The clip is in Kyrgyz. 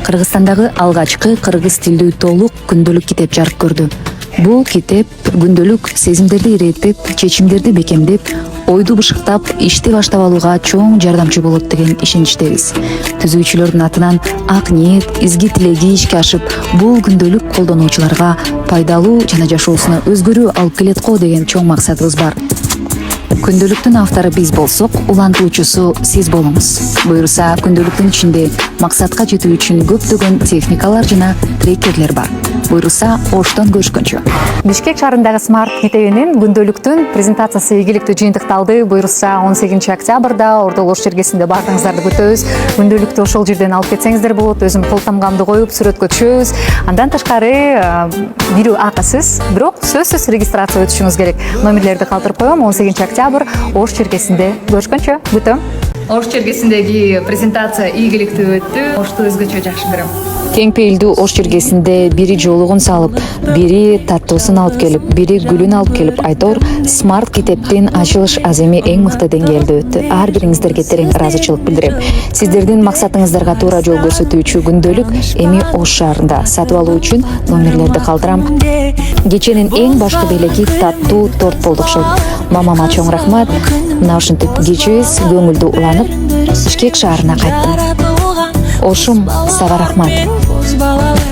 Кыргызстандагы алгачкы кыргыз тилдүү толук күндөлүк китеп жарык көрдү. Бул китеп күндөлүк сезимдерди иреттеп, чечимдерди бекемдеп, ойду бышыктап, ишти баштап алууга чоң жардамчы болот деген ишеничтебиз. Түзүүчүлөрдүн атынан ак ниет, изги тилеги ишке ашып, бул күндөлүк колдонуучуларга пайдалуу жана жашоосуна өзгөрүү алып келет го деген чоң максатыбыз бар. Күндөлүктүн автору биз болсок, улантуучусу сиз болуңуз. Буюрса, күндөлүктүн ичинде максатка жетүү үчүн көптөгөн техникалар жана трекерлер бар. Буюрса, Оштон көрүшкөнчө. Бишкек шаарындагы смарт мектебинин күндөлүктүн презентациясы ийгиликтүү жыйынтыкталды. Буюрса, 18 октябрда Ордол Ош жергесинде баардыгыңыздарды күтөбүз. Күндөлүктү ошол жерден алып кетсеңиздер болот. Өзүм кол тамгамды коюп сүрөткө түшөбүз. Андан тышкары бирөө акысыз, бирок сөзсүз регистрация өтүшүңүз керек. Номерлерди калтырып коем. 18 октябрь Ош жергесинде көрүшкөнчө күтөм. Ош жергесиндеги презентация ийгиликтүү өттү. Ошту өзгөчө жакшы көрөм. Тең пейилдүү Ош жергесинде бири жоолугун салып, бири таттуусун алып келип, бири гүлүн алып келип, айтор смарт китептин ачылыш аземи эң мыкты деңгээлде өттү. Ар бириңиздерге терең ыраазычылык билдирем. Сиздердин максатыңыздарга туура жол көрсөтүүчү күндөлүк эми Ош шаарында. Сатып алуу үчүн номерлерди калтырам. Кеченин эң башкы белеги таттуу торт болду окшойт. Мамама чоң рахмат. Мына ушинтип кечебиз көңүлдүү уланып, Бишкек шаарына кайттым. Ошум, сага рахмат.